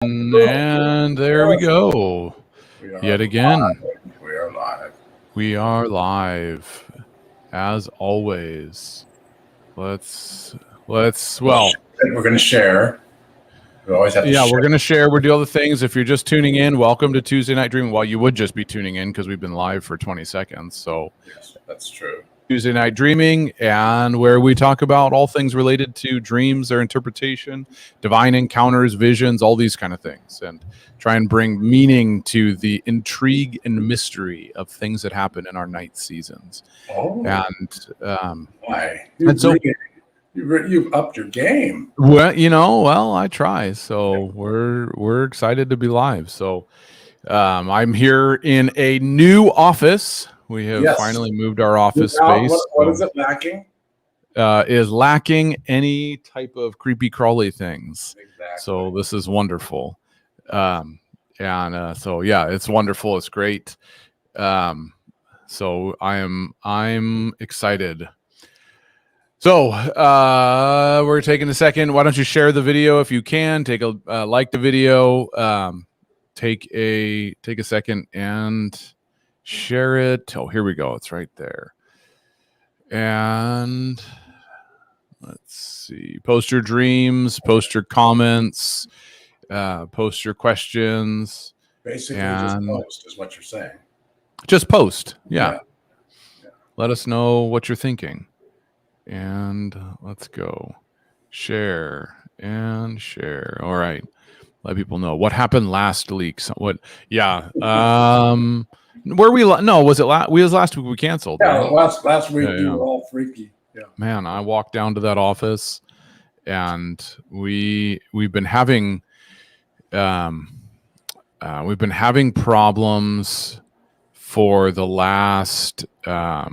And there we go. Yet again. We are live. We are live. As always. Let's well, we're going to share. We always have to share. We're going to share. We'll do all the things. If you're just tuning in, welcome to Tuesday Night Dreaming. Well, you would just be tuning in because we've been live for 20 seconds. So yes, that's true. Tuesday Night Dreaming, and where we talk about all things related to dreams, their interpretation, divine encounters, visions, all these kind of things, and try and bring meaning to the intrigue and mystery of things that happen in our night seasons. Oh, and why? You've upped your game. Well, I try. So we're excited to be live. So I'm here in a new office. We have finally moved our office space. What is it lacking? Is lacking any type of creepy crawly things. Exactly. So this is wonderful. So yeah, it's wonderful. It's great. So I'm excited. So we're taking a second. Why don't you share the video if you can? Take a like the video. Take a second and share it. Oh, here we go. It's right there. And let's see. Post your dreams. Post your comments. Post your questions. Basically, just post is what you're saying. Just post. Yeah. Let us know what you're thinking. And let's go. Share and share. All right. Let people know what happened last week. What? Yeah. Where we? No, was it last? Was last week we canceled? Yeah, right? last week you were all freaky. Yeah. Man, I walked down to that office, and we've been having problems for the last the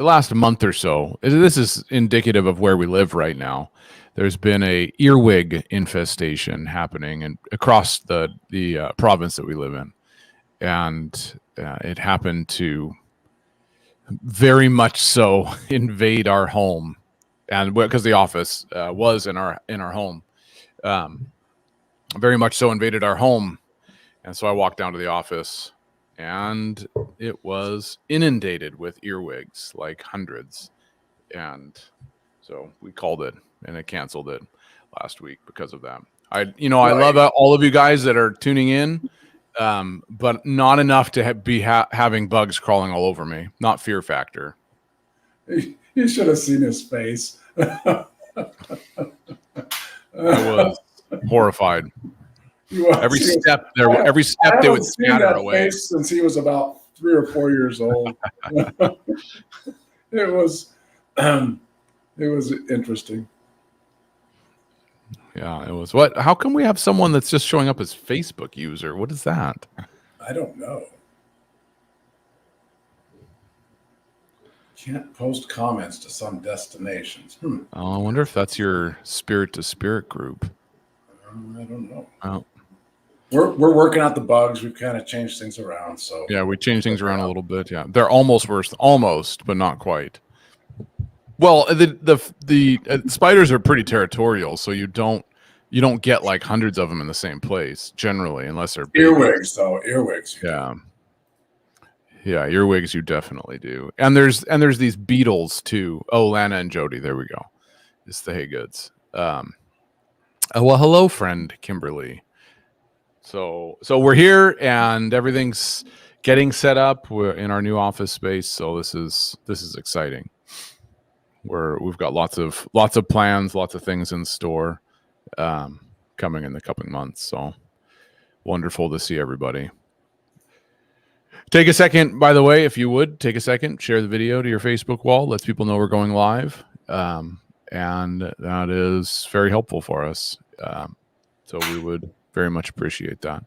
last month or so. This is indicative of where we live right now. There's been a earwig infestation happening across the province that we live in, and it happened to very much so invade our home, and because the office was in our home, very much so invaded our home, and so I walked down to the office. And it was inundated with earwigs, like hundreds. And so we called it and it canceled it last week because of that. I love all of you guys that are tuning in, but not enough to be having bugs crawling all over me. Not Fear Factor. You should have seen his face. I was horrified. Every step they would scatter away. Since he was about 3 or 4 years old. It was interesting. Yeah, it was. What? How come we have someone that's just showing up as Facebook user? What is that? I don't know. Can't post comments to some destinations. Oh, I wonder if that's your spirit to spirit group. I don't know. Oh. We're working out the bugs. We've kind of changed things around. So yeah, we changed things around a little bit. Yeah, they're almost worse, but not quite. Well, the spiders are pretty territorial, so you don't get like hundreds of them in the same place generally, unless they're earwigs. Though earwigs. Yeah, earwigs you definitely do. And there's these beetles too. Oh, Lana and Jody. There we go. It's the Hey Goods. Well, hello, friend Kimberly. So we're here and everything's getting set up. We're in our new office space, so this is exciting. We've got lots of plans, lots of things in store coming in the coming months. So wonderful to see everybody. Take a second, by the way, if you would take a second, share the video to your Facebook wall. Lets people know we're going live, and that is very helpful for us. So we would very much appreciate that.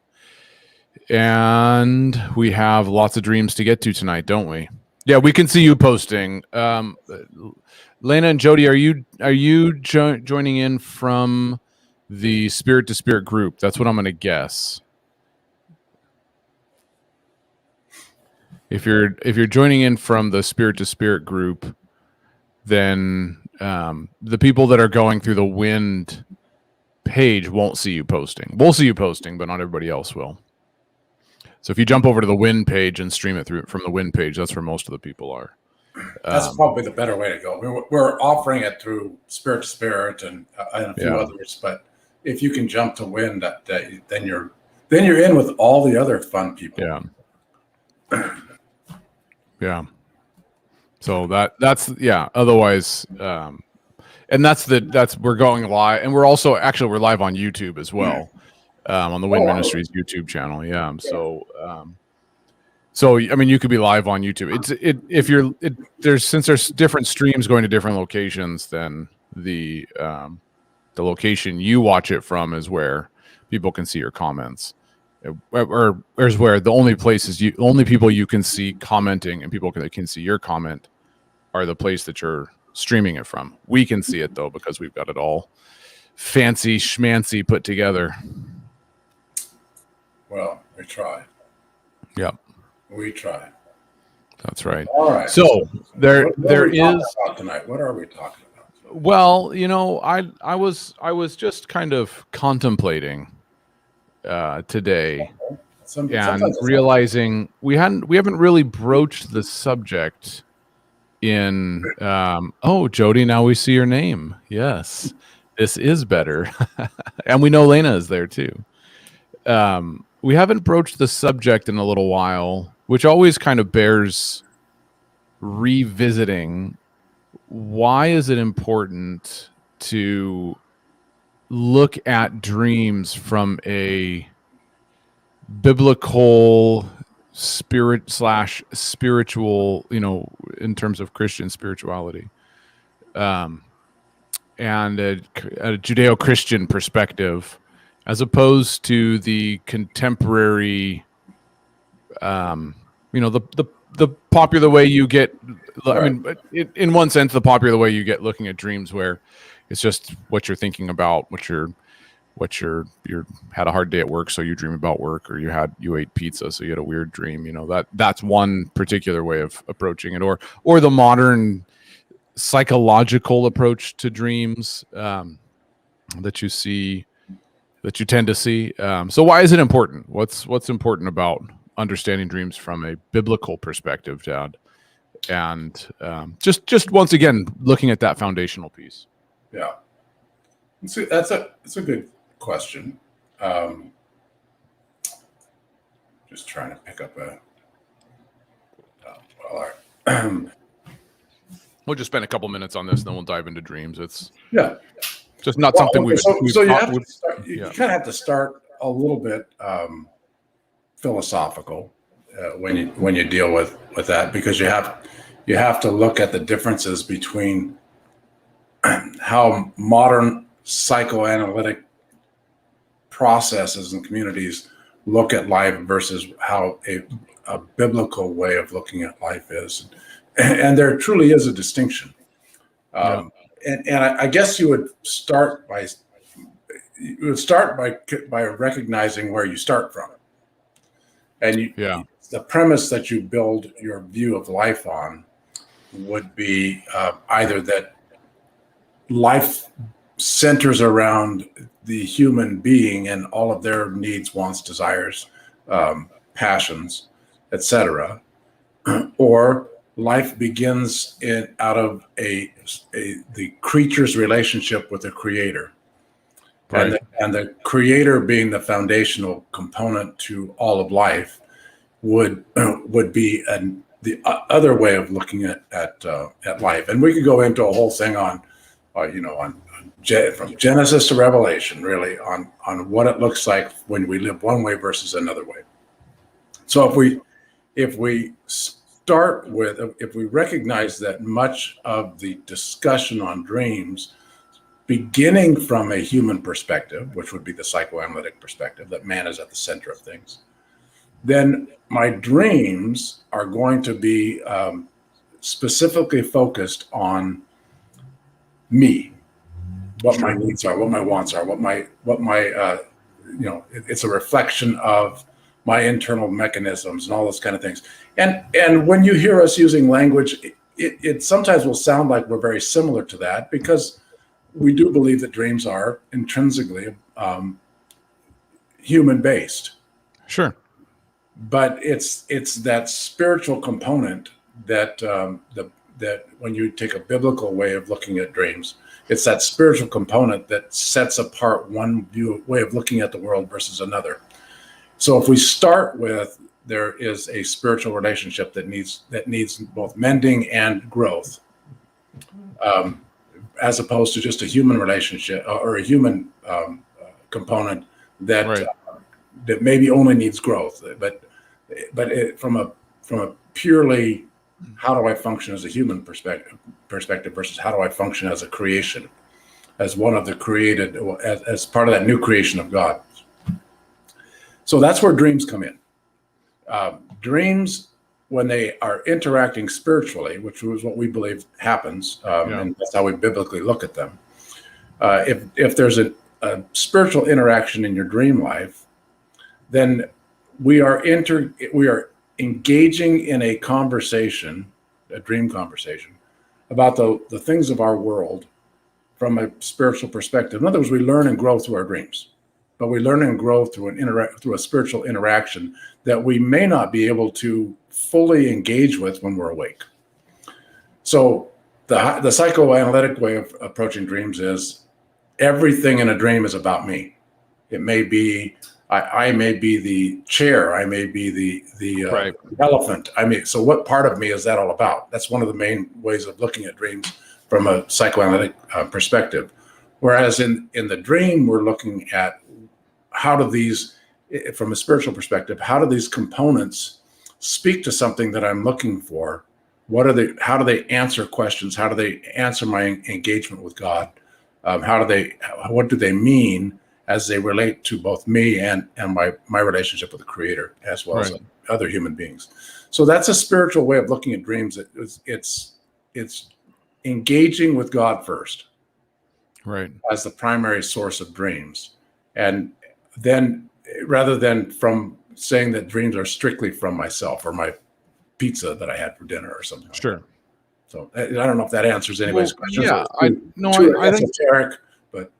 And we have lots of dreams to get to tonight, don't we? Yeah, we can see you posting. Lena and Jody, are you joining in from the Spirit to Spirit group? That's what I'm going to guess. If you're joining in from the Spirit to Spirit group, then the people that are going through the wind page won't see you posting. We'll see you posting, but not everybody else will. So if you jump over to the wind page and stream it through from the wind page, that's where most of the people are. That's probably the better way to go. We're offering it through Spirit to Spirit and a few others, but if you can jump to wind, then you're in with all the other fun people. Yeah. Yeah. So that's otherwise and that's we're going live, and we're live on YouTube as well. On the Wind Ministries YouTube channel. Yeah. So I mean, you could be live on YouTube. Since there's different streams going to different locations, then the location you watch it from is where people can see your comments. Or is where the only people you can see commenting and people that can see your comment are the place that you're streaming it from. We can see it though because we've got it all fancy schmancy put together. Well, we try. Yep. We try. That's right. All right. So there is tonight. What are we talking about? Well, I was just kind of contemplating today and realizing we haven't really broached the subject in Jody, now we see your name. Yes. This is better. And we know Lena is there too. We haven't broached the subject in a little while, which always kind of bears revisiting. Why is it important to look at dreams from a biblical spiritual, in terms of Christian spirituality, and a Judeo-Christian perspective, as opposed to the contemporary, the popular way you get, I mean, in one sense, the popular way you get looking at dreams, where it's just what you're thinking about, you had a hard day at work, so you dream about work, or you ate pizza, so you had a weird dream. That's one particular way of approaching it, or the modern psychological approach to dreams that you tend to see. So why is it important? What's important about understanding dreams from a biblical perspective, Dad? And just once again, looking at that foundational piece. Yeah, so that's a good question. Just trying to pick up all right. We'll just spend a couple minutes on this, and then we'll dive into dreams. It's just not something we've so you kind of have to start a little bit philosophical when you deal with that, because you have to look at the differences between how modern psychoanalytic processes and communities look at life versus how a biblical way of looking at life is, and there truly is a distinction. And I guess you would start by recognizing where you start from, and the premise that you build your view of life on would be either that life centers around the human being and all of their needs, wants, desires, passions, etc., or life begins out of the creature's relationship with the creator, right. and the creator being the foundational component to all of life would be the other way of looking at life. And we could go into a whole thing on from Genesis to Revelation, really, on what it looks like when we live one way versus another way. So if we recognize that much of the discussion on dreams, beginning from a human perspective, which would be the psychoanalytic perspective, that man is at the center of things, then my dreams are going to be specifically focused on me, what my needs are, what my wants are, what my it's a reflection of my internal mechanisms and all those kind of things. And when you hear us using language it sometimes will sound like we're very similar to that, because we do believe that dreams are intrinsically human based. Sure. But it's that spiritual component that that when you take a biblical way of looking at dreams, it's that spiritual component that sets apart one way of looking at the world versus another. So if we start with, there is a spiritual relationship that needs both mending and growth, as opposed to just a human relationship or a human component that Right. That maybe only needs growth, but from a purely how do I function as a human perspective versus how do I function as a creation, as one of the created, as part of that new creation of God. So that's where dreams come in. Dreams, when they are interacting spiritually, which is what we believe happens, and that's how we biblically look at them. If there's a spiritual interaction in your dream life, then we are engaging in a conversation, a dream conversation, about the things of our world from a spiritual perspective. In other words, we learn and grow through our dreams, but we learn and grow through through a spiritual interaction that we may not be able to fully engage with when we're awake. So the psychoanalytic way of approaching dreams is everything in a dream is about me. It may be I may be the chair. I may be the Right. elephant. So what part of me is that all about? That's one of the main ways of looking at dreams from a psychoanalytic perspective. Whereas in the dream, we're looking at how do these, from a spiritual perspective, how do these components speak to something that I'm looking for? How do they answer questions? How do they answer my engagement with God? What do they mean as they relate to both me and my relationship with the Creator, as well as other human beings? So that's a spiritual way of looking at dreams. It's engaging with God first, Right, as the primary source of dreams, and then rather than from saying that dreams are strictly from myself or my pizza that I had for dinner or something. sure. Like that. So I don't know if that answers anybody's questions. Yeah, I think esoteric, but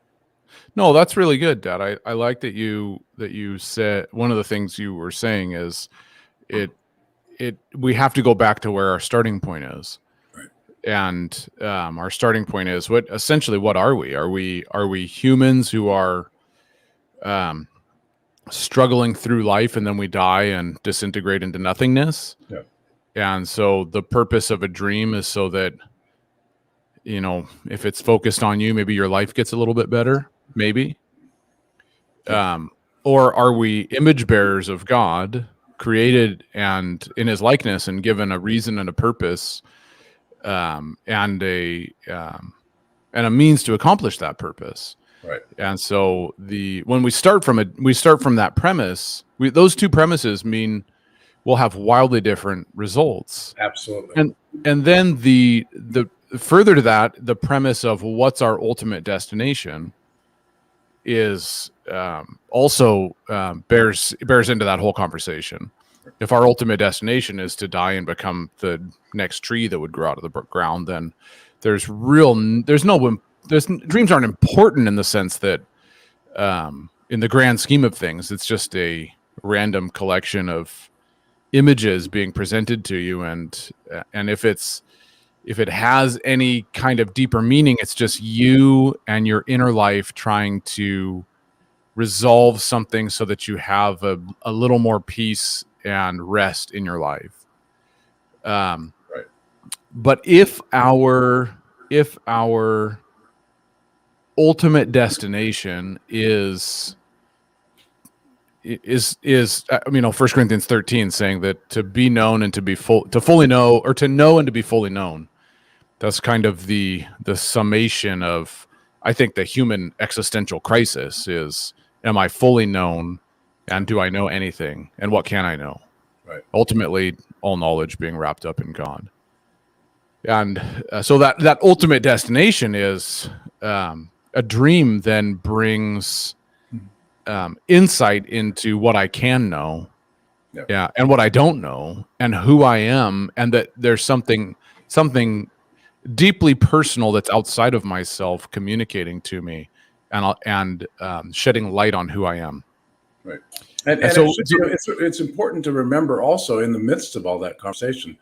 no, that's really good, Dad. I like that you said one of the things you were saying is we have to go back to where our starting point is. Right. And our starting point is what are we? Are we humans who are struggling through life and then we die and disintegrate into nothingness? Yeah. And so the purpose of a dream is so that, if it's focused on you, maybe your life gets a little bit better, maybe. Or are we image bearers of God, created and in his likeness and given a reason and a purpose, and a means to accomplish that purpose? Right. And so when we start from that premise, those two premises mean we'll have wildly different results. Absolutely. And then the further to that, the premise of what's our ultimate destination is also bears into that whole conversation. If our ultimate destination is to die and become the next tree that would grow out of the ground, then dreams aren't important in the sense that in the grand scheme of things, it's just a random collection of images being presented to you, and if it has any kind of deeper meaning, it's just you and your inner life trying to resolve something so that you have a little more peace and rest in your life. Right. But if our ultimate destination is 1 Corinthians 13 saying that to be known and to fully know, or to know and to be fully known, that's kind of the summation of, I think, the human existential crisis is, am I fully known, and do I know anything, and what can I know? Right. Ultimately, all knowledge being wrapped up in God. And so that ultimate destination is a dream then brings insight into what I can know, and what I don't know, and who I am, and that there's something something deeply personal that's outside of myself communicating to me and shedding light on who I am. Right. And so it's important to remember also in the midst of all that conversation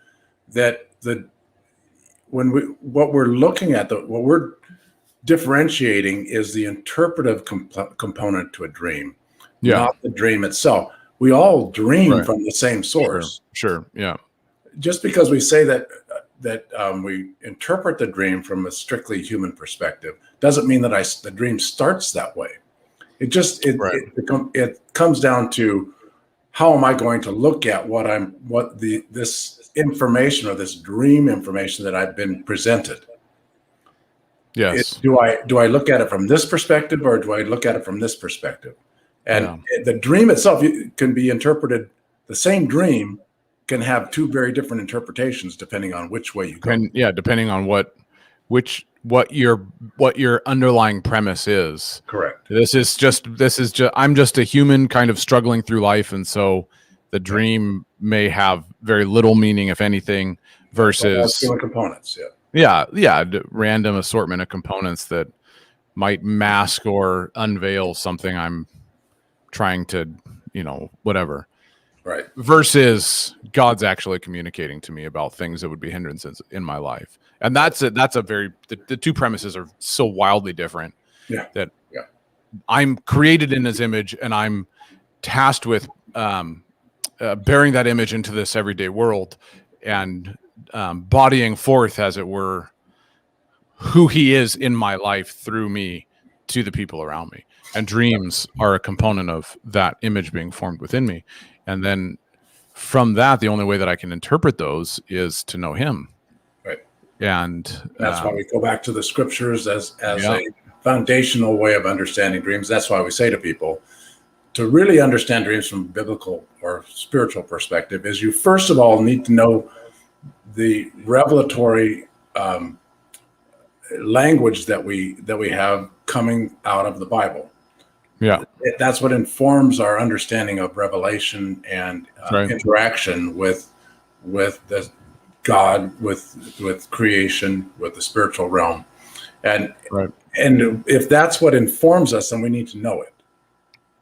that what we're looking at, what we're differentiating is the interpretive component to a dream, not the dream itself. We all dream from the same source. Sure. Yeah. Just because we say that we interpret the dream from a strictly human perspective doesn't mean that the dream starts that way. It comes down to how am I going to look at this information or this dream information that I've been presented. Yes. Do I look at it from this perspective or do I look at it from this perspective? And the dream itself can be interpreted. The same dream can have two very different interpretations depending on which way you go. Depending on what your underlying premise is. Correct. This is just I'm just a human kind of struggling through life, and so the dream may have very little meaning, if anything, versus components. Random assortment of components that might mask or unveil something I'm trying to, whatever. Right. Versus God's actually communicating to me about things that would be hindrances in my life. And that's the two premises are so wildly different that I'm created in his image and I'm tasked with bearing that image into this everyday world and bodying forth, as it were, who he is in my life through me to the people around me. And dreams are a component of that image being formed within me. And then from that, the only way that I can interpret those is to know him. Right. And that's why we go back to the scriptures as a foundational way of understanding dreams. That's why we say to people, to really understand dreams from a biblical or spiritual perspective is you first of all need to know the revelatory language that we have coming out of the Bible. Yeah, that's what informs our understanding of revelation and interaction with the God, with creation, with the spiritual realm, and if that's what informs us, then we need to know it.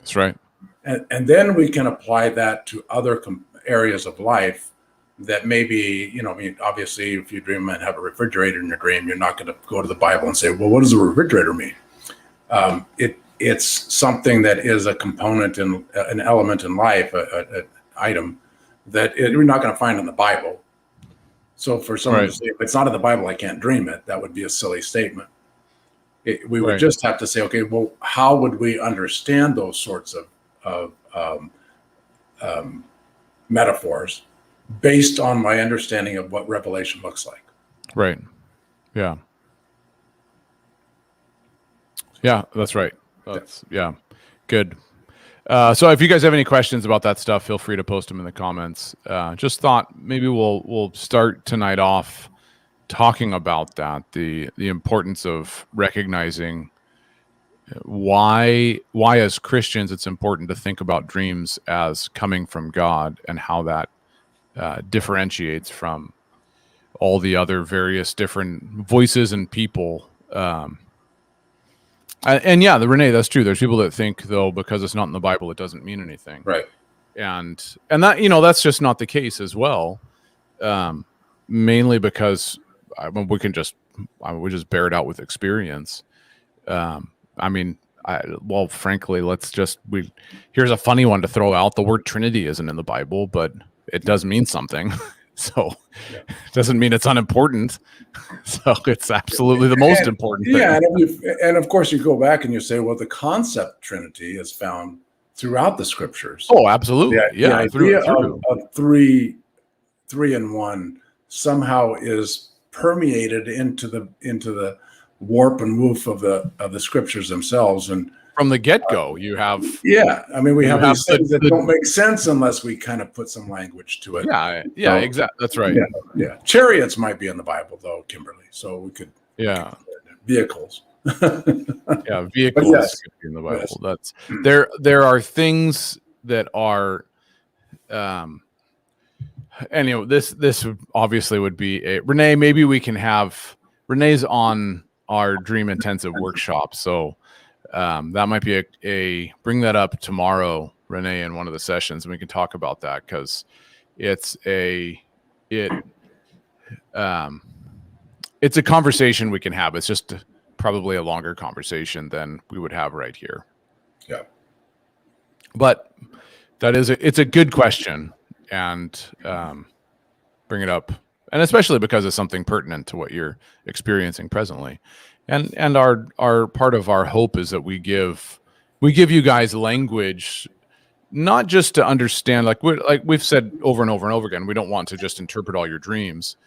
That's right. And then we can apply that to other areas of life that maybe, obviously, if you dream and have a refrigerator in your dream, you're not going to go to the Bible and say, well, what does a refrigerator mean? It's something that is a component in an element in life, an item that we're not going to find in the Bible. So for someone to say, if it's not in the Bible, I can't dream it, that would be a silly statement. We would just have to say, okay, well, how would we understand those sorts of metaphors based on my understanding of what revelation looks like? Right. Yeah. Yeah, that's right. Good. So if you guys have any questions about that stuff, feel free to post them in the comments. Just thought maybe we'll start tonight off talking about that, the importance of recognizing why as Christians it's important to think about dreams as coming from God and how that differentiates from all the other various different voices and people. Renee, that's true. There's people that think, though, because it's not in the Bible, it doesn't mean anything. Right. And that, that's just not the case as well. Mainly because we just bear it out with experience. Frankly, here's a funny one to throw out. The word Trinity isn't in the Bible, but it does mean something. So it doesn't mean it's unimportant. So it's absolutely the most important thing. Yeah, and of course you go back and you say, well, the concept Trinity is found throughout the scriptures. Oh, absolutely. The idea of three in one somehow is permeated into the warp and woof of the scriptures themselves. And from the get-go, you have... Yeah, we have these things that don't make sense unless we kind of put some language to it. Yeah, exactly. That's right. Yeah. Chariots might be in the Bible, though, Kimberly, so we could... Yeah. Vehicles. Vehicles could be in the Bible. That's there are things that are... anyway, this obviously would be a Renee. Maybe we can have Renee's on our dream intensive workshop, so that might be a bring that up tomorrow, Renee, in one of the sessions, and we can talk about that because it's a conversation we can have. It's just probably a longer conversation than we would have right here. Yeah, but it's a good question, and bring it up, and especially because it's something pertinent to what you're experiencing presently. And our part of our hope is that we give you guys language, not just to understand, like we've said over and over and over again, we don't want to just interpret all your dreams,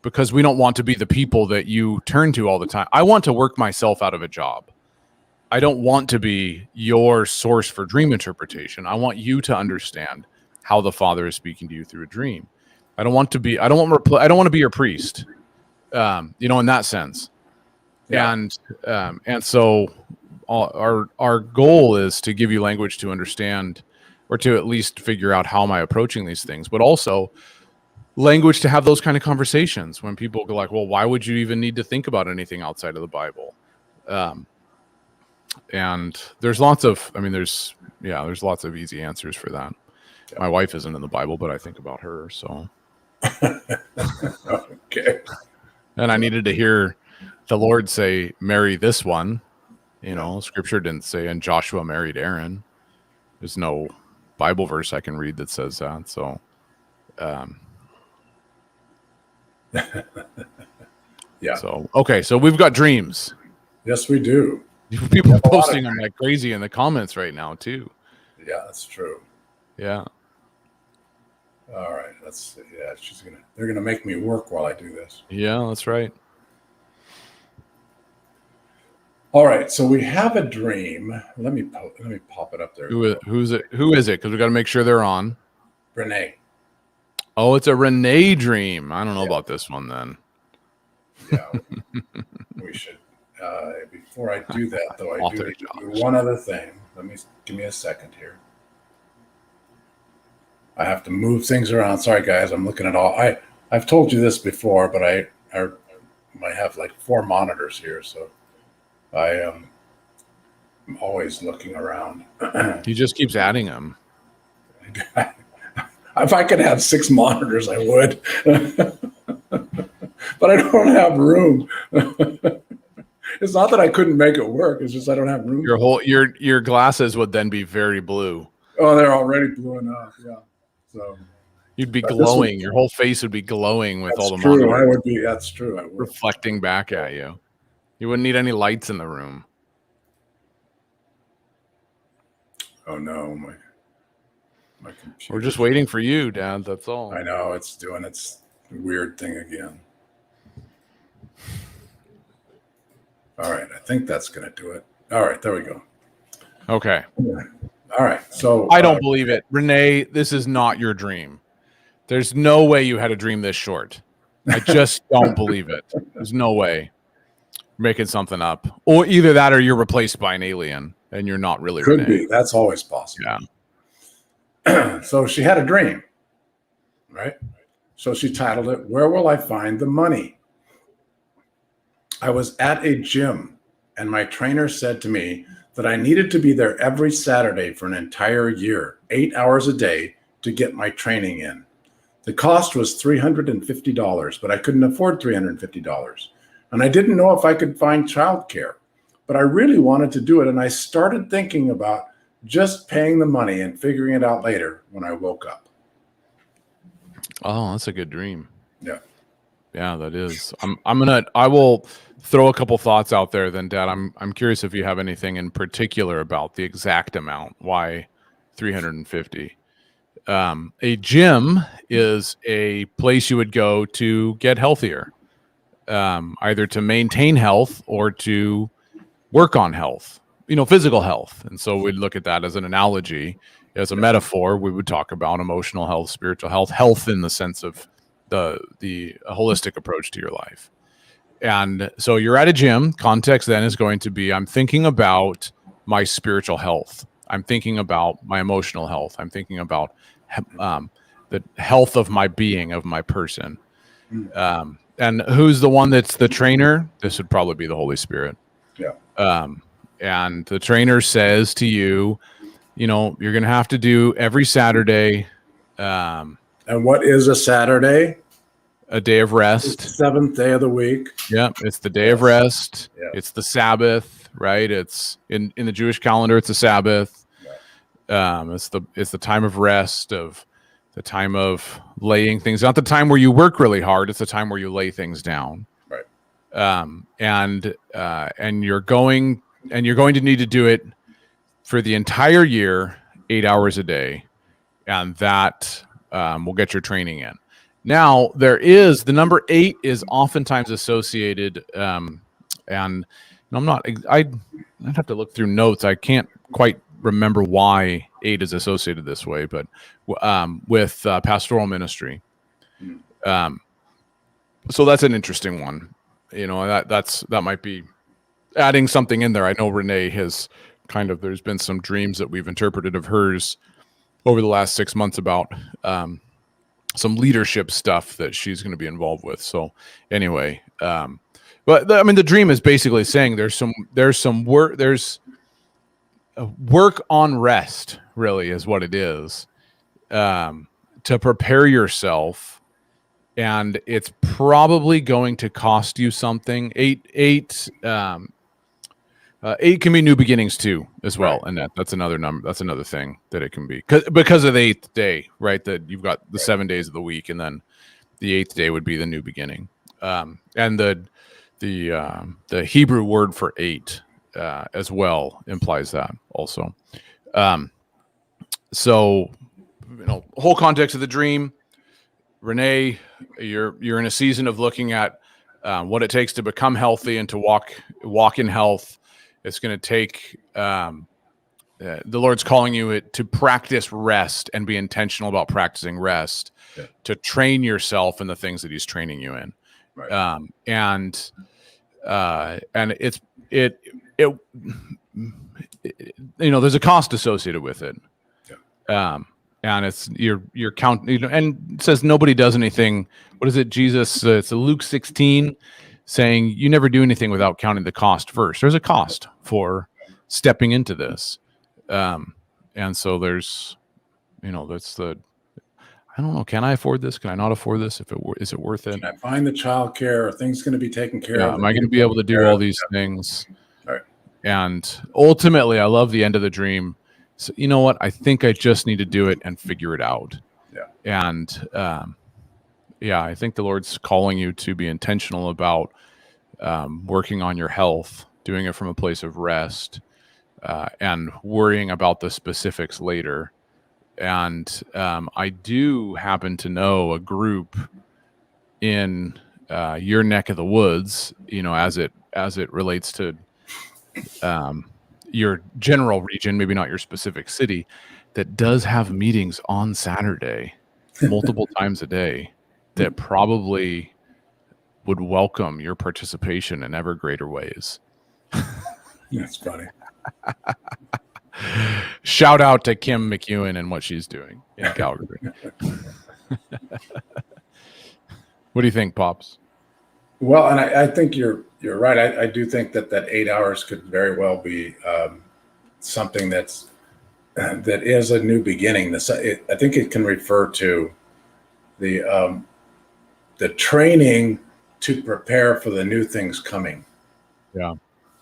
because we don't want to be the people that you turn to all the time. I want to work myself out of a job. I don't want to be your source for dream interpretation. I want you to understand how the Father is speaking to you through a dream. I don't want to be your priest, in that sense. Yeah. And so our goal is to give you language to understand, or to at least figure out how am I approaching these things, but also language to have those kind of conversations when people go like, well, why would you even need to think about anything outside of the Bible? And there's lots of easy answers for that. Yeah. My wife isn't in the Bible, but I think about her. So, okay. And I needed to hear the Lord say, marry this one. Scripture didn't say, and Joshua married Aaron. There's no Bible verse I can read that says that. So, yeah. So, okay. So we've got dreams. Yes, we do. People are posting them like crazy in the comments right now too. Yeah, that's true. Yeah. All right. Let's see. Yeah, they're gonna make me work while I do this. Yeah, that's right. All right. So we have a dream. Let me pop it up there. Who is it? Because we got to make sure they're on. Renee. Oh, it's a Renee dream. I don't know about this one then. Yeah. We should. Before I do that, though, I do need to do one other thing. Give me a second here. I have to move things around. Sorry, guys. I'm looking at all. I've told you this before, but I have like 4 monitors here, so I'm always looking around. He just keeps adding them. If I could have 6 monitors, I would, but I don't have room. It's not that I couldn't make it work. It's just I don't have room. Your glasses would then be very blue. Oh, they're already blue enough. Yeah. So you'd be glowing. Your whole face would be glowing with all the monitors. I would be. That's true. I would. Reflecting back at you. You wouldn't need any lights in the room. Oh no, my computer. We're just waiting for you, Dad. That's all. I know, it's doing its weird thing again. All right, I think that's going to do it. All right, there we go. Okay. All right, so I don't believe it. Renee, this is not your dream. There's no way you had a dream this short. I just don't believe it. There's no way. You're making something up. Or either that or you're replaced by an alien and you're not really Could Renee. be. That's always possible. Yeah. So she had a dream, right? So she titled it, "Where Will I Find the Money?" I was at a gym and my trainer said to me that I needed to be there every Saturday for an entire year, 8 hours a day, to get my training in. The cost was $350, but I couldn't afford $350. And I didn't know if I could find childcare, but I really wanted to do it. And I started thinking about just paying the money and figuring it out later when I woke up. Oh, that's a good dream. Yeah. Yeah, that is. I will throw a couple thoughts out there then, Dad. I'm curious if you have anything in particular about the exact amount. Why 350? A gym is a place you would go to get healthier, either to maintain health or to work on health, physical health. And so we'd look at that as an analogy, as a metaphor. We would talk about emotional health, spiritual health in the sense of the holistic approach to your life. And so you're at a gym. Context then is going to be, I'm thinking about my spiritual health. I'm thinking about my emotional health. I'm thinking about the health of my being, of my person. And who's the one that's the trainer? This would probably be the Holy Spirit. Yeah. And the trainer says to you, you know, you're going to have to do every Saturday. And what is a Saturday? A day of rest. It's the seventh day of the week. Yeah, it's the day of rest. Yeah. It's the Sabbath, right? It's in the Jewish calendar. It's a Sabbath. Yeah. It's the time of rest, of the time of laying things. Not the time where you work really hard. It's the time where you lay things down. Right. And you're going to need to do it for the entire year, 8 hours a day, and that will get your training in. Now, the number 8 is oftentimes associated, and I'd have to look through notes. I can't quite remember why 8 is associated this way, but with pastoral ministry. So that's an interesting one. You know, that might be adding something in there. I know Renee has there's been some dreams that we've interpreted of hers over the last 6 months about some leadership stuff that she's going to be involved with. So anyway, but the dream is basically saying there's work on rest, really, is what it is, to prepare yourself, and it's probably going to cost you something. 8 can be new beginnings too, as well, right. And that's another number. That's another thing that it can be because of the 8th day, right? That you've got the 7 days of the week, and then the 8th day would be the new beginning. And the Hebrew word for 8 as well implies that also. So, whole context of the dream, Renee, you're in a season of looking at what it takes to become healthy and to walk in health. It's going to take the Lord's calling you to practice rest and be intentional about practicing rest, to train yourself in the things that He's training you in. Right. And it's there's a cost associated with it. Yeah. And it's you're counting, and it says nobody does anything. What is it? Jesus, it's Luke 16. Saying you never do anything without counting the cost first. There's a cost for stepping into this. And so there's, that's I don't know. Can I afford this? Can I not afford this? Is it worth it? Can I find the childcare? Are things going to be taken care of? Am I going to be able to do all these things? Right. And ultimately, I love the end of the dream. So you know what? I think I just need to do it and figure it out. Yeah. And, I think the Lord's calling you to be intentional about working on your health, doing it from a place of rest, and worrying about the specifics later. And I do happen to know a group in your neck of the woods, as it relates to your general region, maybe not your specific city, that does have meetings on Saturday, multiple times a day, that probably would welcome your participation in ever greater ways. That's funny. Shout out to Kim McEwen and what she's doing in Calgary. What do you think, Pops? Well, and I think you're right. I do think that 8 hours could very well be something that is a new beginning. I think it can refer to the training to prepare for the new things coming. Yeah.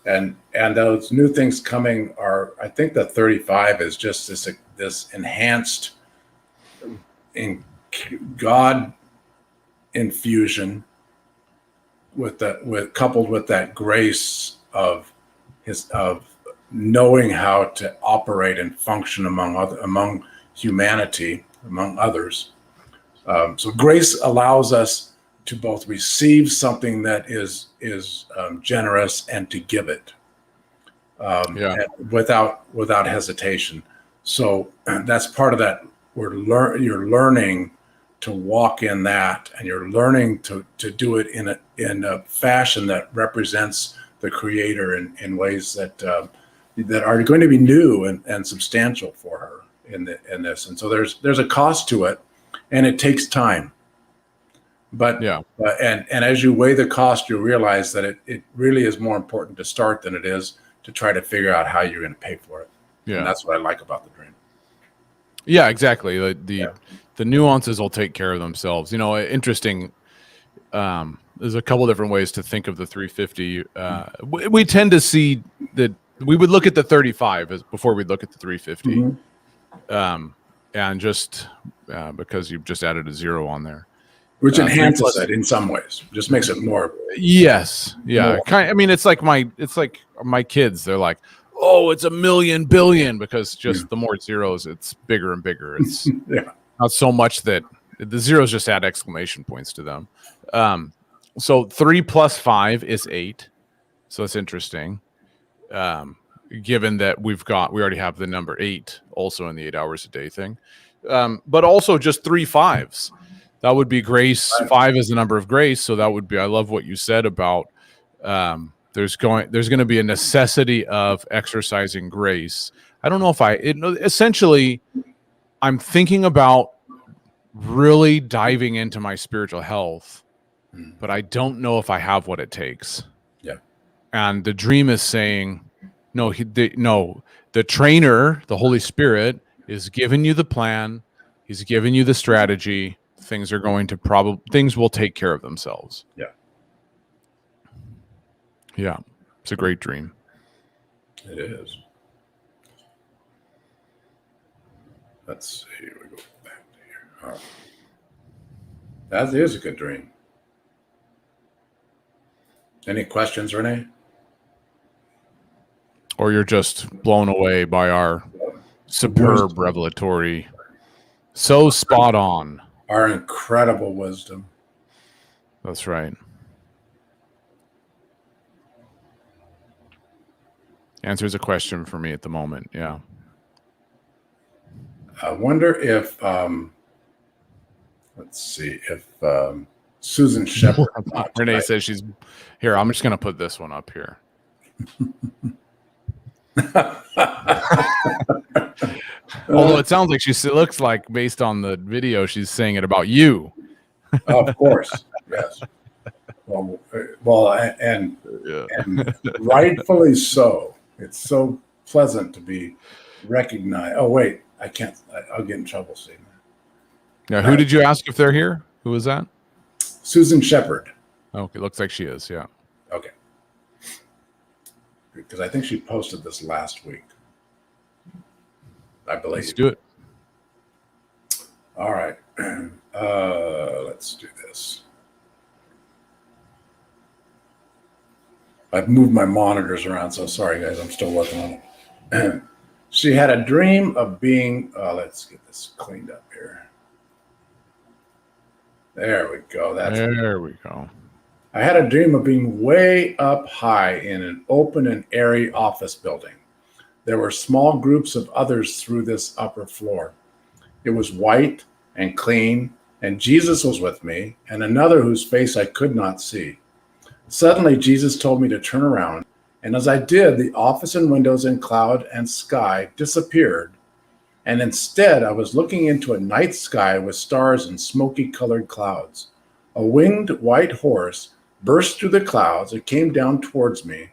And those new things coming are, I think the 35 is just this enhanced in God infusion coupled with that grace of knowing how to operate and function among humanity, among others. So grace allows us to both receive something that is generous and to give it without hesitation. So that's part of that. You're learning to walk in that, and you're learning to do it in a fashion that represents the Creator in ways that are going to be new and substantial for her in this. And so there's a cost to it. and it takes time. But and as you weigh the cost, you realize that it really is more important to start than it is to try to figure out how you're going to pay for it. Yeah, and that's what I like about the dream. Yeah, exactly. The nuances will take care of themselves. You know, interesting. There's a couple different ways to think of the 350. We tend to see that we would look at the 35 before we look at the 350, and just because you've just added a 0 on there. Which enhances it in some ways. Just makes it more. Yes. Yeah. I mean, it's like my kids. They're like, oh, it's a million billion, because just the more zeros, it's bigger and bigger. It's not so much that the zeros just add exclamation points to them. So 3 plus 5 is 8. So it's interesting. Given that we already have the number 8 also in the 8 hours a day thing. But also just 3 5s. That would be grace. 5 is the number of grace. So that would be, I love what you said about, there's going to be a necessity of exercising grace. I don't know if essentially I'm thinking about really diving into my spiritual health, but I don't know if I have what it takes. Yeah. And the dream is saying, the trainer, the Holy Spirit, is giving you the plan. He's giving you the strategy. Things will take care of themselves. Yeah. Yeah. It's a great dream. It is. Let's see. We go back to here. Oh. That is a good dream. Any questions, Renee? Or you're just blown away by our superb revelatory, so spot on. Our incredible wisdom. That's right. Answers a question for me at the moment. Yeah. I wonder if, let's see, if Susan Shepherd. Renee says she's here. I'm just going to put this one up here. Although it sounds like she looks like, based on the video, she's saying it about you. Of course, yes. Well, and rightfully so. It's so pleasant to be recognized. Oh wait, I can't. I'll get in trouble saying that. Now, who did you ask if they're here? Who was that? Susan Shepherd. Okay, looks like she is. Yeah. Okay. Because I think she posted this last week. I believe. Let's do it. All right. Let's do this. I've moved my monitors around, so sorry, guys. I'm still working on it. She had a dream of being, let's get this cleaned up here. There we go. There we go. I had a dream of being way up high in an open and airy office building. There were small groups of others through this upper floor. It was white and clean, and Jesus was with me, and another whose face I could not see. Suddenly, Jesus told me to turn around, and as I did, the office and windows and cloud and sky disappeared, and instead I was looking into a night sky with stars and smoky-colored clouds. A winged white horse burst through the clouds. It came down towards me,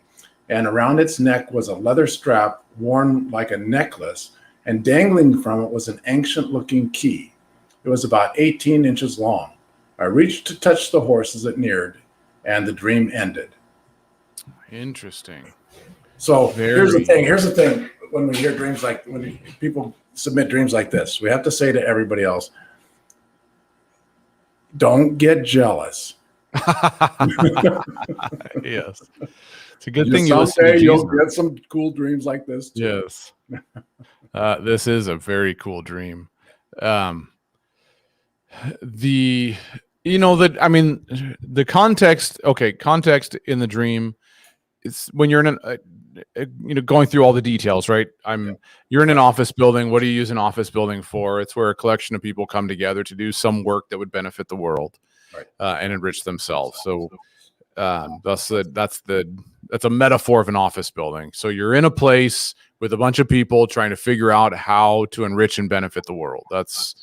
and around its neck was a leather strap worn like a necklace, and dangling from it was an ancient-looking key. It was about 18 inches long. I reached to touch the horse as it neared, and the dream ended. Interesting. So here's the thing. When we hear dreams when people submit dreams like this, we have to say to everybody else, don't get jealous. Yes. It's a good thing you listen someday to you'll get some cool dreams like this too. Yes. This is a very cool dream. The context in the dream, it's when you're in going through all the details, right? You're in an office building. What do you use an office building for? It's where a collection of people come together to do some work that would benefit the world, right, and enrich themselves. So that's a metaphor of an office building. So you're in a place with a bunch of people trying to figure out how to enrich and benefit the world. That's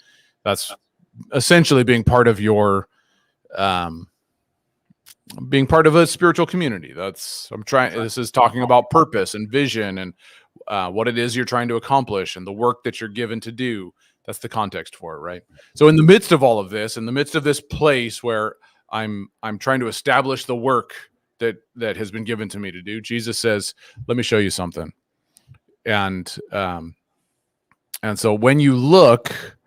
essentially being part of your being part of a spiritual community. This is talking about purpose and vision and what it is you're trying to accomplish and the work that you're given to do. That's the context for it, right? So in the midst of all of this, in the midst of this place where I'm trying to establish the work that has been given to me to do, Jesus says, let me show you something. And so when you look,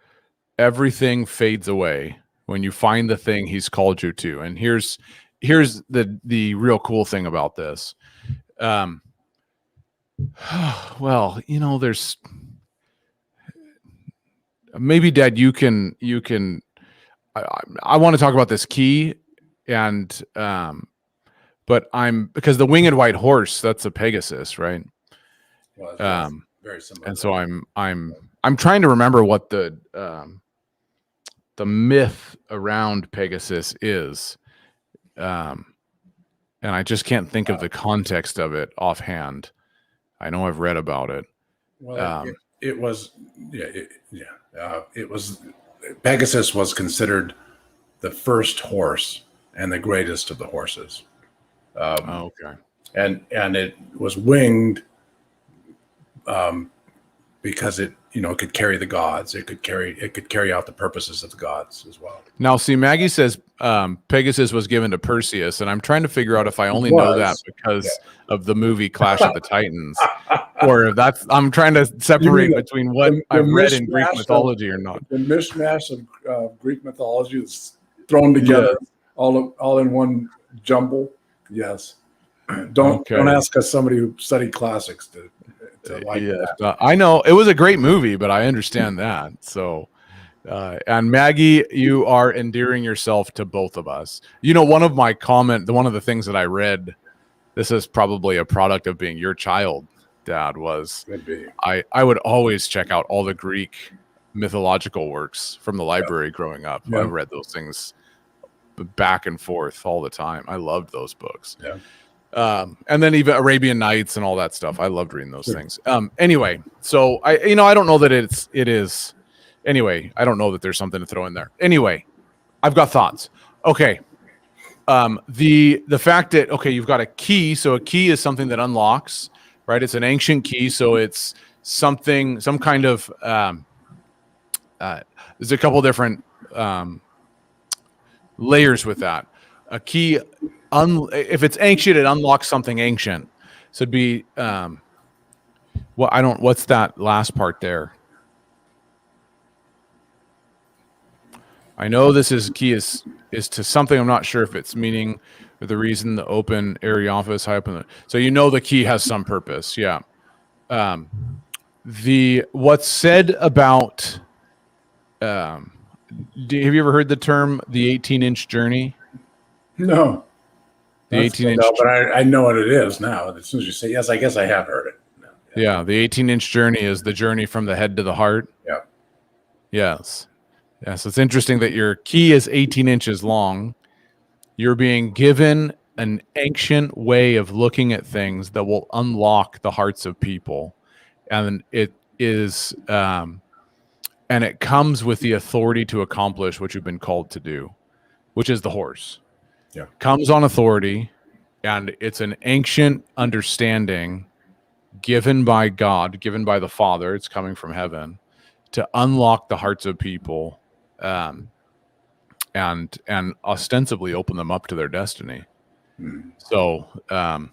everything fades away when you find the thing he's called you to. And here's the real cool thing about this. Well, there's maybe, Dad, you can I want to talk about this key, and but because the winged white horse, that's a Pegasus, right? Well, very similar. And so I'm trying to remember what the myth around Pegasus is, and I just can't think of the context of it offhand. I know I've read about it. Well, it was Pegasus was considered the first horse and the greatest of the horses. Okay. And it was winged because it could carry the gods. It could carry out the purposes of the gods as well. Now, see, Maggie says Pegasus was given to Perseus, and I'm trying to figure out if I only know that because of the movie Clash of the Titans, or if I'm trying to separate between what I've read in Greek mythology or not. The mishmash of Greek mythology is thrown together, all in one jumble. Yes. Don't ask us, somebody who studied classics, to like that. I know it was a great movie, but I understand that. So, and Maggie, you are endearing yourself to both of us. One of the things that I read, this is probably a product of being your child, Dad, was I would always check out all the Greek mythological works from the library growing up. I read those things back and forth all the time. I loved those books. Yeah. And then even Arabian Nights and all that stuff. I loved reading those things. Anyway, so I don't know that it is. Anyway, I don't know that there's something to throw in there. Anyway, I've got thoughts. Okay. The fact that, you've got a key. So a key is something that unlocks, right? It's an ancient key. So it's some kind of, there's a couple different, layers with that. A key, if it's ancient, it unlocks something ancient. So it'd be, what's that last part there? I know this is key is to something. I'm not sure if it's meaning or the reason the open area office high up in so the key has some purpose. Yeah. What's said about, have you ever heard the term the 18-inch journey? No. The 18-inch. No, but I know what it is now. As soon as you say yes, I guess I have heard it. No, yeah, the 18-inch journey is the journey from the head to the heart. Yeah. Yes. Yes, it's interesting that your key is 18 inches long. You're being given an ancient way of looking at things that will unlock the hearts of people. And it is and it comes with the authority to accomplish what you've been called to do, which is the horse. Yeah. Comes on authority, and it's an ancient understanding given by God, given by the Father. It's coming from heaven to unlock the hearts of people, and ostensibly open them up to their destiny. So, well,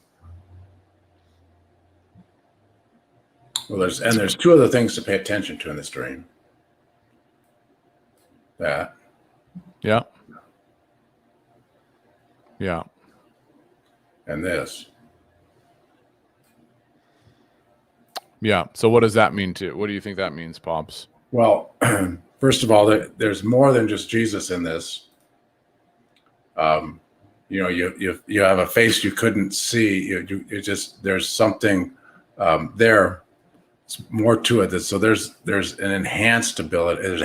there's two other things to pay attention to in this dream. That. Yeah. Yeah. And this. Yeah. So what does that mean to you? What do you think that means, Pops? Well, first of all, there's more than just Jesus in this. You have a face you couldn't see. There's something there. It's more to it. So there's an enhanced ability. There's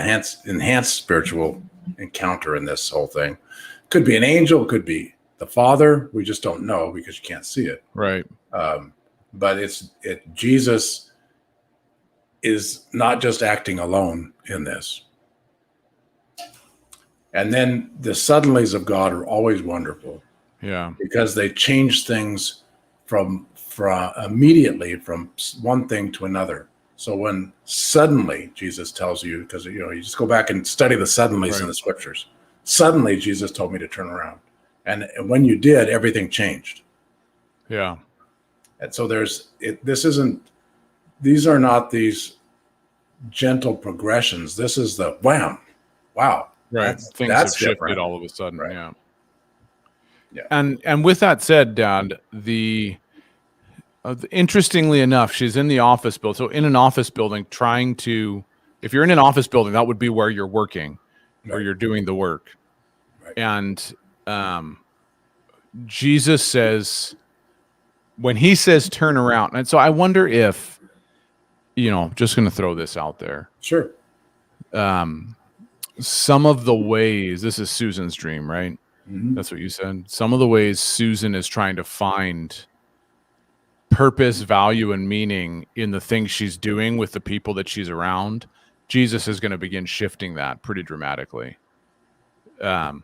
enhanced spiritual encounter in this whole thing. Could be an angel. Could be the Father. We just don't know because you can't see it. Right. But Jesus is not just acting alone in this. And then the suddenlies of God are always wonderful. Yeah. Because they change things from immediately from one thing to another. So when suddenly Jesus tells you, because you just go back and study the suddenlies in the scriptures. Suddenly Jesus told me to turn around. And when you did, everything changed. Yeah. And so these are not these gentle progressions. This is the wham. Wow. Right. Things have shifted different. All of a sudden. Right. Yeah. Yeah. And with that said, Dad, interestingly enough, she's in the office building. So in an office building, if you're in an office building, that would be where you're working, where you're doing the work. Right. And Jesus says, when he says turn around, and so I wonder if, just going to throw this out there. Sure. Some of the ways, this is Susan's dream, right? Mm-hmm. That's what you said. Some of the ways Susan is trying to find purpose, value, and meaning in the things she's doing with the people that she's around, Jesus is going to begin shifting that pretty dramatically. And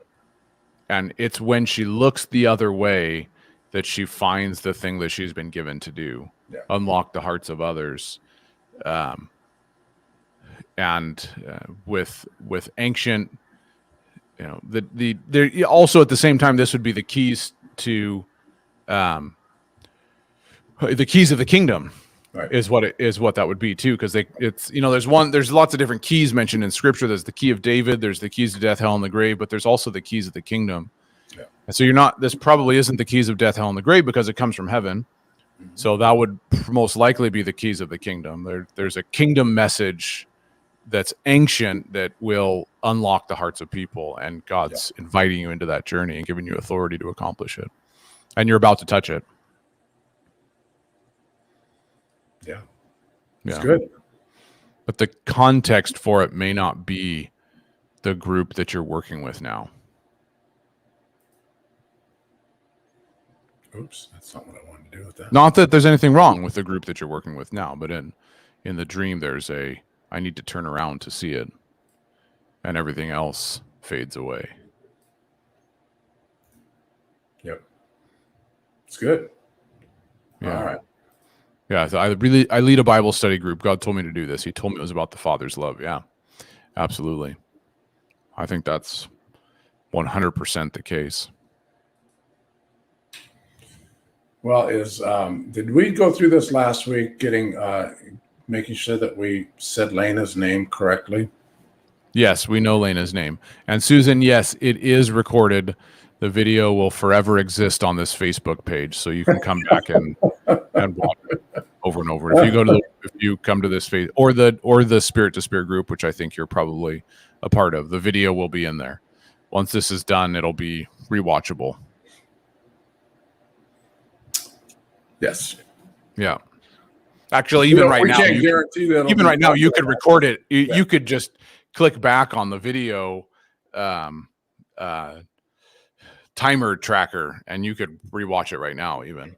it's when she looks the other way that she finds the thing that she's been given to do, unlock the hearts of others. With ancient, there also at the same time, this would be the keys to the keys of the kingdom. Right. is what that would be too, because there's lots of different keys mentioned in scripture. There's the key of David, there's the keys of death, hell, and the grave, but there's also the keys of the kingdom. Yeah. And so this probably isn't the keys of death, hell, and the grave because it comes from heaven. Mm-hmm. So that would most likely be the keys of the kingdom. There's a kingdom message that's ancient that will unlock the hearts of people, and God's inviting you into that journey and giving you authority to accomplish it. And you're about to touch it. Yeah. It's good. But the context for it may not be the group that you're working with now. Oops, that's not what I wanted to do with that. Not that there's anything wrong with the group that you're working with now, but in the dream there's I need to turn around to see it, and everything else fades away. Yep. It's good. Yeah. All right. Yeah, so I lead a Bible study group. God told me to do this. He told me it was about the Father's love. Yeah, absolutely. I think that's 100% the case. Well, did we go through this last week, making sure that we said Lena's name correctly? Yes, we know Lena's name. And Susan, yes, it is recorded. The video will forever exist on this Facebook page, so you can come back and watch it over and over. If you come to this face or the Spirit to Spirit group, which I think you're probably a part of, the video will be in there. Once this is done, it'll be rewatchable. Yes. Yeah. Actually, even right now, you could record it. You could just click back on the video timer tracker, and you could rewatch it right now even.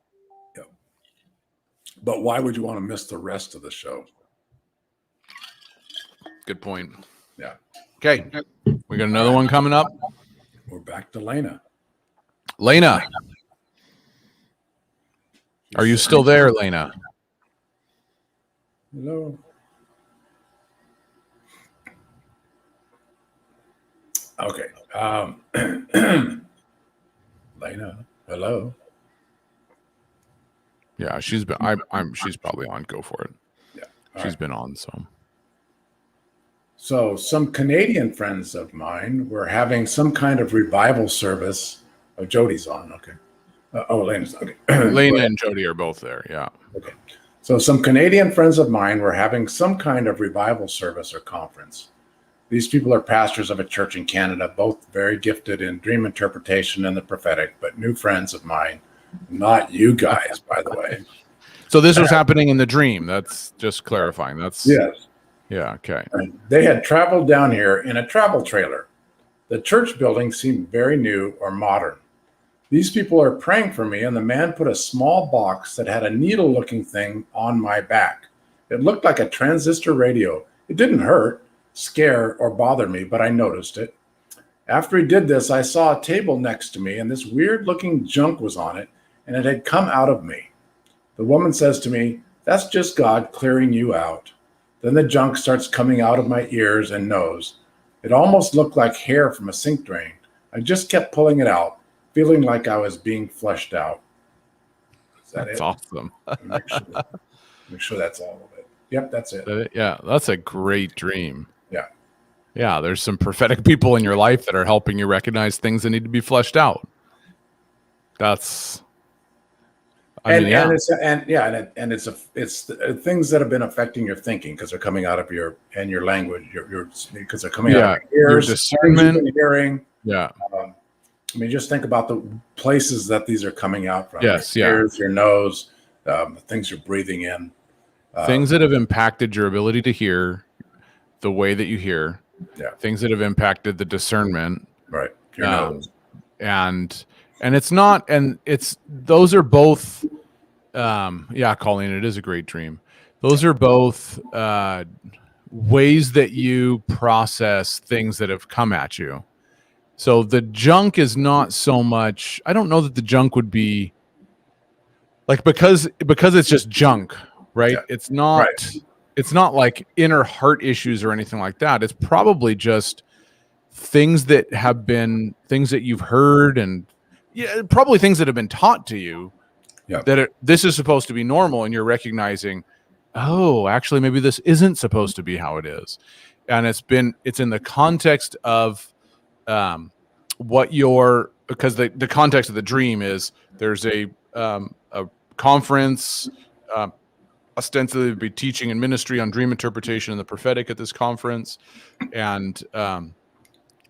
Yep. But why would you want to miss the rest of the show? Good point. Yeah. Okay. We got another one coming up. We're back to Lena. Lena. Are you still there, Lena? Hello. Okay. Lena, hello. Yeah, she's been. She's probably on. Go for it. Yeah, she's been on. So some Canadian friends of mine were having some kind of revival service. Oh, Jody's on. Okay. Lena's okay. Lena and Jody are both there. Yeah. Okay. So some Canadian friends of mine were having some kind of revival service or conference. These people are pastors of a church in Canada, both very gifted in dream interpretation and the prophetic, but new friends of mine, not you guys, by the way. So this was happening in the dream. That's just clarifying. Yes. Yeah. Okay. And they had traveled down here in a travel trailer. The church building seemed very new or modern. These people are praying for me, and the man put a small box that had a needle-looking thing on my back. It looked like a transistor radio. It didn't hurt, scare, or bother me, but I noticed it. After he did this, I saw a table next to me, and this weird-looking junk was on it, and it had come out of me. The woman says to me, "That's just God clearing you out." Then the junk starts coming out of my ears and nose. It almost looked like hair from a sink drain. I just kept pulling it out, feeling like I was being fleshed out. Is that That's it? awesome. Make sure that's all of it. Yep, that's it. Yeah, that's a great dream. Yeah. Yeah, there's some prophetic people in your life that are helping you recognize things that need to be fleshed out. That's, it's things that have been affecting your thinking because they're coming out of your language, because they're coming out of your ears, your discernment, hearing. Yeah. I mean, just think about the places that these are coming out from. Yes, your ears, your nose, the things you're breathing in. Things that have impacted your ability to hear, the way that you hear. Yeah. Things that have impacted the discernment. Right. Your nose. And it's not, and it's, those are both, Colleen, it is a great dream. Those are both ways that you process things that have come at you. So the junk is not so much, I don't know that the junk would be like, because it's just junk, right? Yeah. It's not, it's not like inner heart issues or anything like that. It's probably just things that have been, things that you've heard, and probably things that have been taught to you that this is supposed to be normal, and you're recognizing, oh, actually maybe this isn't supposed to be how it is. And it's in the context of because the context of the dream is there's a conference, ostensibly be teaching and ministry on dream interpretation and the prophetic at this conference. And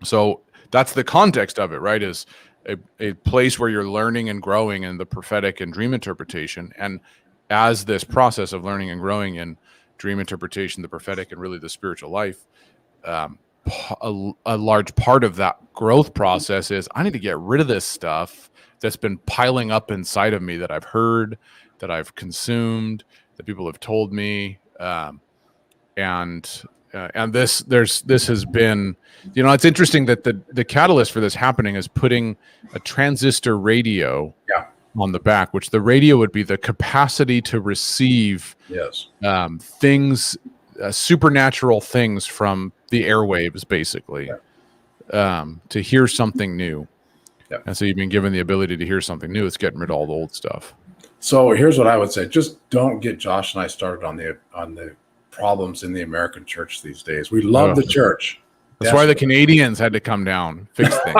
so that's the context of it, right? Is a place where you're learning and growing in the prophetic and dream interpretation. And as this process of learning and growing in dream interpretation, the prophetic, and really the spiritual life, a large part of that growth process is I need to get rid of this stuff that's been piling up inside of me that I've heard, that I've consumed, that people have told me. And this has been, it's interesting that the catalyst for this happening is putting a transistor radio on the back, which the radio would be the capacity to receive things, supernatural things from the airwaves, basically, to hear something new. And so you've been given the ability to hear something new. It's getting rid of all the old stuff. So here's what I would say: just don't get Josh and I started on the problems in the American church these days. We love the church. That's why the Canadians had to come down, fix things.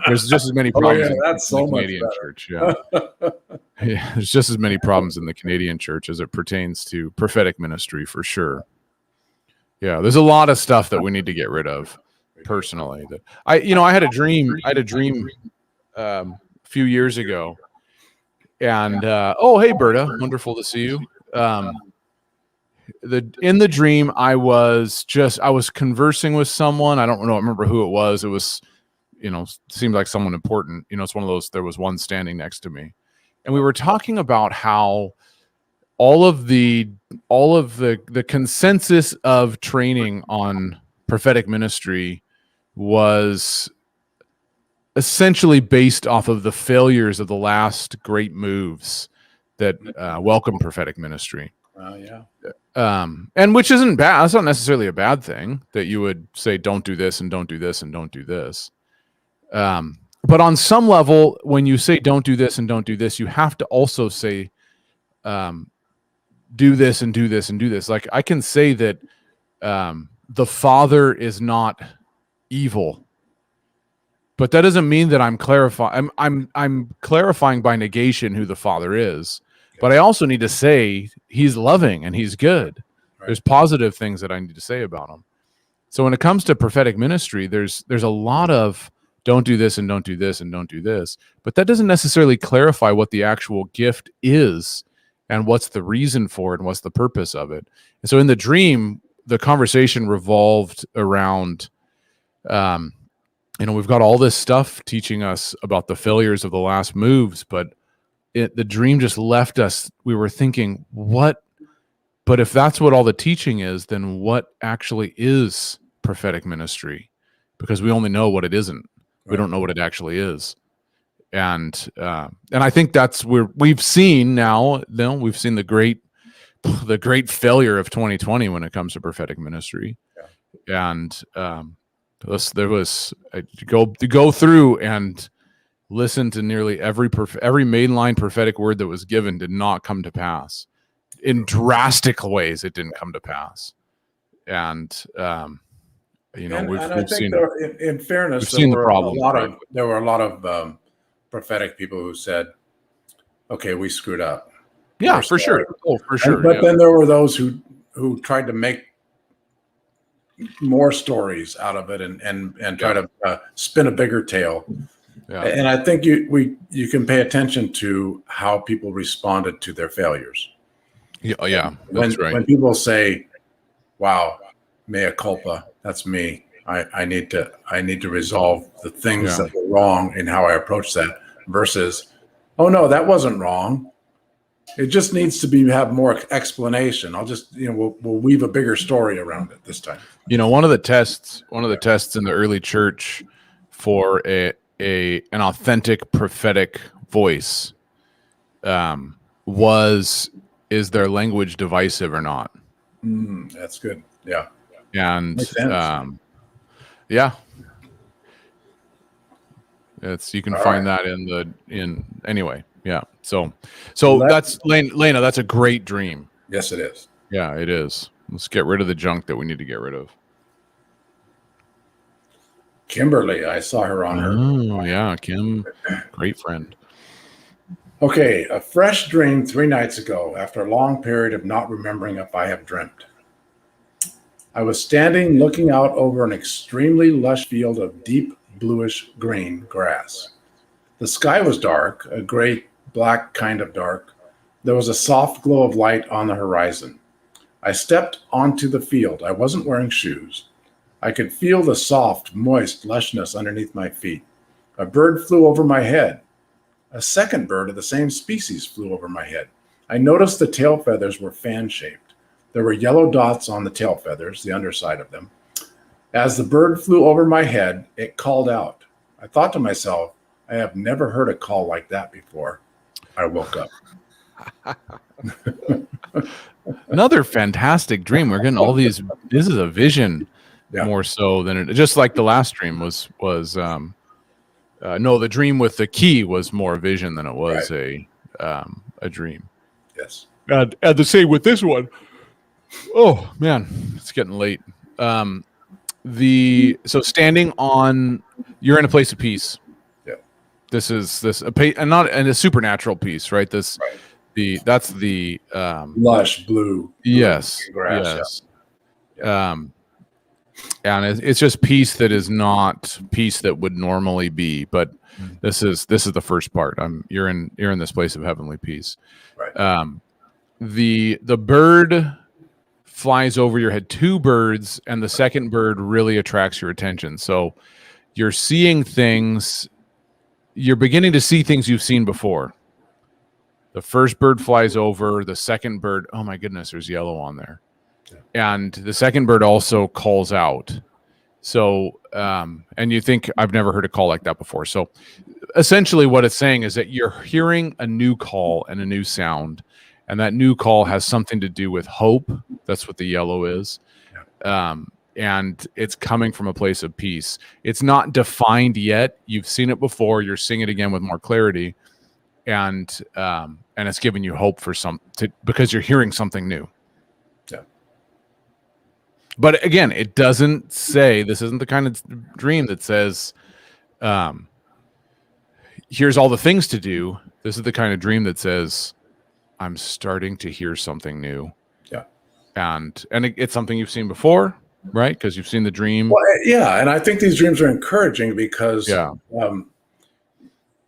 There's just as many problems in the Canadian church. Yeah, there's just as many problems in the Canadian church as it pertains to prophetic ministry, for sure. Yeah, there's a lot of stuff that we need to get rid of. Personally, that I had a dream. A few years ago, and oh, hey, Berta, wonderful to see you. In the dream, I was conversing with someone. I don't remember who it was. It was, seemed like someone important. It's one of those. There was one standing next to me, and we were talking about how all of the consensus of training on prophetic ministry was essentially based off of the failures of the last great moves that welcome prophetic ministry. And which isn't bad. That's not necessarily a bad thing that you would say, don't do this and don't do this and don't do this. But on some level, when you say don't do this and don't do this, you have to also say, do this and do this and do this. Like I can say that the Father is not evil, but that doesn't mean that I'm clarifying. I'm clarifying by negation who the Father is. But I also need to say he's loving and he's good. Right. There's positive things that I need to say about him. So when it comes to prophetic ministry, there's a lot of don't do this and don't do this and don't do this. But that doesn't necessarily clarify what the actual gift is and what's the reason for it and what's the purpose of it. And so in the dream, the conversation revolved around, we've got all this stuff teaching us about the failures of the last moves, but the dream just left us. We were thinking, but if that's what all the teaching is, then what actually is prophetic ministry? because we only know what it isn't. We don't know what it actually is. And I think that's where we've seen now, we've seen the great failure of 2020 when it comes to prophetic ministry. Yeah. And there was to go through and listen to nearly every mainline prophetic word that was given did not come to pass. In drastic ways, it didn't come to pass. And we've seen it. In fairness, we've seen the problem. There were a lot of prophetic people who said, "Okay, we screwed up." Yeah, for sure. Oh, for sure. But then there were those who tried to make more stories out of it and try to spin a bigger tale. Yeah. And I think you can pay attention to how people responded to their failures. Yeah, that's right. When people say, "Wow, mea culpa," that's me. I need to resolve the things that were wrong in how I approach that, versus, "Oh no, that wasn't wrong. It just needs to have more explanation. I'll just, we'll weave a bigger story around it this time." One of the tests in the early church for an authentic prophetic voice is their language divisive or not? That's good. Yeah. And you can find that anyway. Yeah. So that's Lena, that's a great dream. Yes, it is. Yeah, it is. Let's get rid of the junk that we need to get rid of. Kimberly, I saw her on her. Oh, yeah, Kim, great friend. Okay, a fresh dream 3 nights ago after a long period of not remembering if I have dreamt. I was standing looking out over an extremely lush field of deep bluish green grass. The sky was dark, a gray-black kind of dark. There was a soft glow of light on the horizon. I stepped onto the field. I wasn't wearing shoes. I could feel the soft, moist lushness underneath my feet. A bird flew over my head. A second bird of the same species flew over my head. I noticed the tail feathers were fan-shaped. There were yellow dots on the tail feathers, the underside of them. As the bird flew over my head, it called out. I thought to myself, I have never heard a call like that before. I woke up. Another fantastic dream. We're getting all these. This is a vision more so than it. Just like the last dream was. No, the dream with the key was more vision than it was a dream. Yes. And the same with this one. Oh man, it's getting late. So standing on, you're in a place of peace. Yeah. This is and not in a supernatural peace, right? That's the lush blue. Yes. Grass, yes. Yeah. And it's just peace that is not peace that would normally be, but this is the first part. You're in this place of heavenly peace. Right. The bird flies over your head, 2 birds, and the second bird really attracts your attention. So you're seeing things, you're beginning to see things you've seen before. The first bird flies over, the second bird, oh my goodness, there's yellow on there. And the second bird also calls out. So, and you think, I've never heard a call like that before. So essentially what it's saying is that you're hearing a new call and a new sound. And that new call has something to do with hope. That's what the yellow is. And it's coming from a place of peace. It's not defined yet. You've seen it before. You're seeing it again with more clarity. And it's giving you hope for because you're hearing something new. But again, it doesn't say, this isn't the kind of dream that says, here's all the things to do. This is the kind of dream that says, I'm starting to hear something new. Yeah. And it's something you've seen before, right? Because you've seen the dream. Well, yeah. And I think these dreams are encouraging because I am.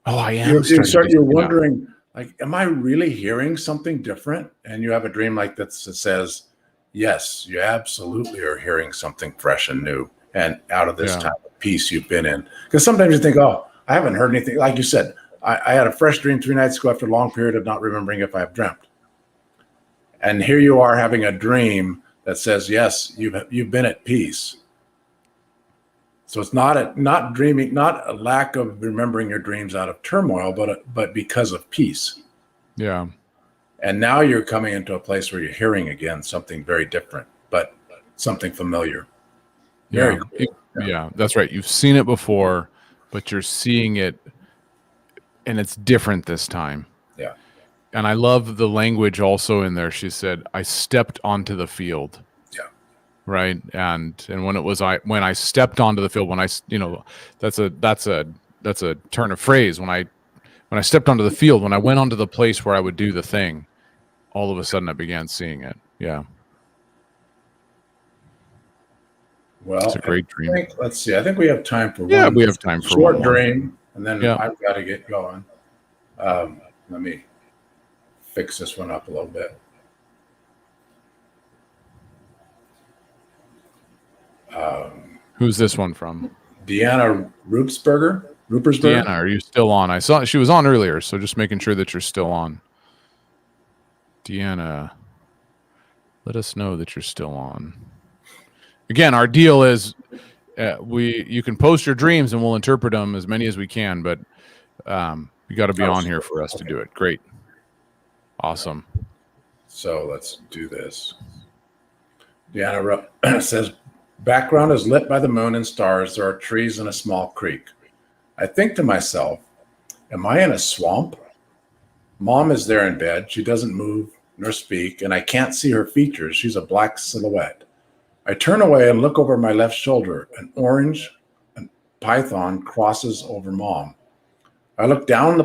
You're wondering, like, am I really hearing something different? And you have a dream like that says, yes, you absolutely are hearing something fresh and new and out of this time of peace you've been in. Because sometimes you think, oh, I haven't heard anything. Like you said, I had a fresh dream 3 nights ago after a long period of not remembering if I've dreamt. And here you are having a dream that says, yes, you've been at peace. So it's not dreaming, not a lack of remembering your dreams out of turmoil, but because of peace. Yeah. And now you're coming into a place where you're hearing again something very different, but something familiar. Very cool. Yeah, that's right. You've seen it before, but you're seeing it, and it's different this time. Yeah. And I love the language also in there. She said, "I stepped onto the field." Yeah. Right. And when I stepped onto the field, that's a turn of phrase. When I stepped onto the field, when I went onto the place where I would do the thing, all of a sudden I began seeing it. Yeah. Well, it's a great dream. Let's see. I think we have time for one. We have time for short one dream, and then I've got to get going. Let me fix this one up a little bit. Who's this one from? Deanna Rupersberger. Deanna, are you still on? I saw she was on earlier, so just making sure that you're still on. Deanna, let us know that you're still on. Again, our deal is you can post your dreams and we'll interpret them as many as we can, but you got to be on here for us to do it. Great. Awesome. So let's do this. Deanna says, background is lit by the moon and stars. There are trees and a small creek. I think to myself, am I in a swamp? Mom is there in bed. She doesn't move nor speak, and I can't see her features. She's a black silhouette. I turn away and look over my left shoulder. An orange python crosses over Mom. I look down and the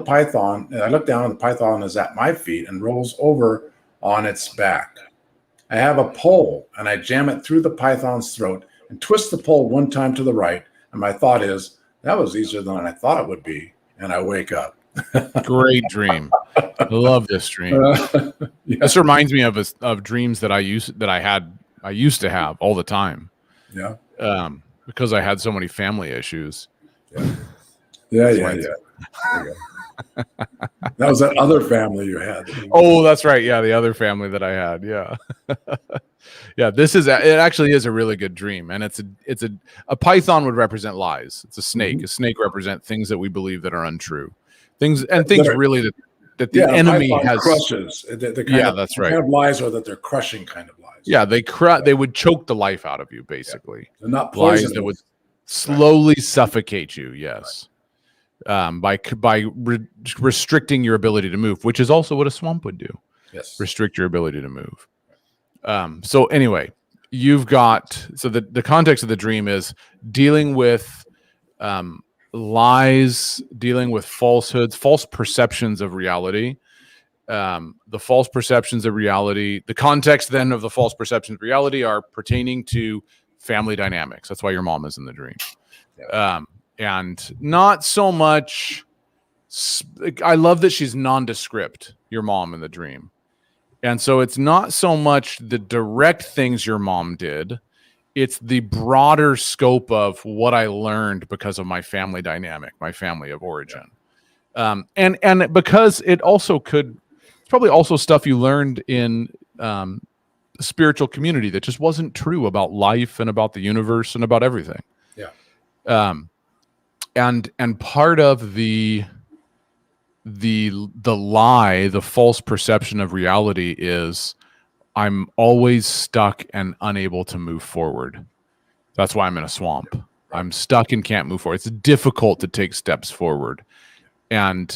python is at my feet and rolls over on its back. I have a pole and I jam it through the python's throat and twist the pole one time to the right. And my thought is, that was easier than I thought it would be. And I wake up. Great dream. I love this dream. Yeah. This reminds me of dreams that I used to have all the time. Yeah. Because I had so many family issues. Yeah. That was that other family you had. Oh, that's right. Yeah, the other family that I had. Yeah. Yeah, it actually is a really good dream. And a python would represent lies. It's a snake. Mm-hmm. A snake represents things that we believe that are untrue. Things really that the enemy has crushes. That's right. Kind of lies, or that they're crushing kind of lies. Yeah, they would choke the life out of you, basically. They're not lies that would slowly suffocate you. Yes. By restricting your ability to move, which is also what a swamp would do. Yes. Restrict your ability to move. So anyway, you've got, so the context of the dream is dealing with lies, dealing with falsehoods, false perceptions of reality. The false perceptions of reality, the context then of the false perceptions of reality are pertaining to family dynamics. That's why your mom is in the dream. Yeah. And not so much, I love that she's nondescript, your mom in the dream. And so it's not so much the direct things your mom did, it's the broader scope of what I learned because of my family dynamic, my family of origin. And because it's probably also stuff you learned in the spiritual community that just wasn't true about life and about the universe and about everything. Yeah. And part of the lie, the false perception of reality is I'm always stuck and unable to move forward. That's why I'm in a swamp. I'm stuck and can't move forward. It's difficult to take steps forward. And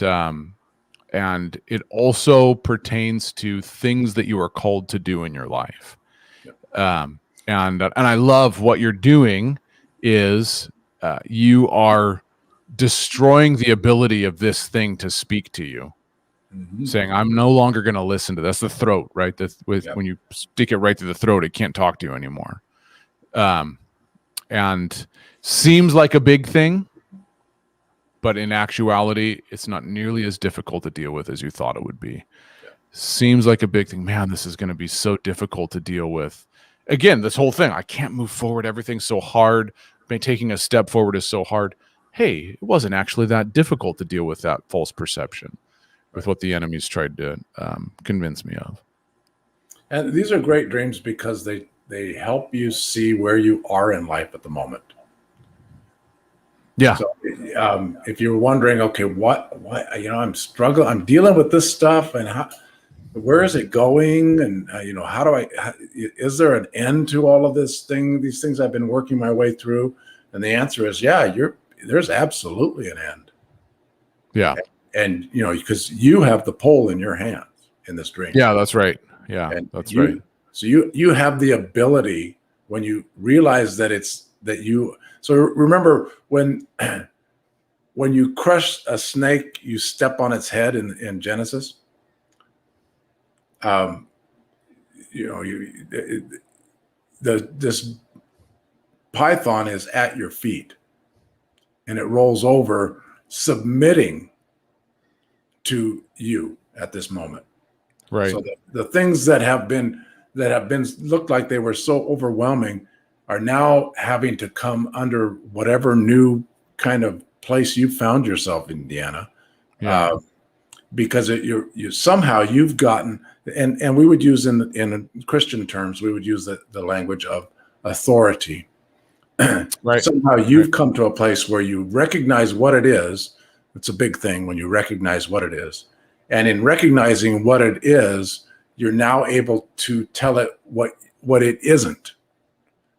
it also pertains to things that you are called to do in your life. And I love what you're doing is you are destroying the ability of this thing to speak to you. Mm-hmm. Saying, I'm no longer going to listen to this. That's the throat, right? When you stick it right through the throat, it can't talk to you anymore. And seems like a big thing, but in actuality, it's not nearly as difficult to deal with as you thought it would be. Yeah. Seems like a big thing. Man, this is going to be so difficult to deal with. Again, this whole thing, I can't move forward. Everything's so hard. Taking a step forward is so hard. Hey, it wasn't actually that difficult to deal with that false perception, with what the enemies tried to convince me of. And these are great dreams because they help you see where you are in life at the moment. Yeah. So if you're wondering, okay, what, I'm struggling, I'm dealing with this stuff, and where is it going? And is there an end to all of these things I've been working my way through? And the answer is, yeah, there's absolutely an end. Yeah. And because you have the pole in your hands in this dream. Yeah, that's right. Yeah, and that's right. So you have the ability, when you realize that so remember when you crush a snake, you step on its head in Genesis. This python is at your feet, and it rolls over, submitting to you at this moment. Right. So the things that have been looked like they were so overwhelming are now having to come under whatever new kind of place you found yourself in, Deanna. Yeah. Because you somehow you've gotten, and we would use in Christian terms, we would use the language of authority. Right. Somehow you've come to a place where you recognize what it is. It's a big thing when you recognize what it is. And in recognizing what it is, you're now able to tell it what it isn't.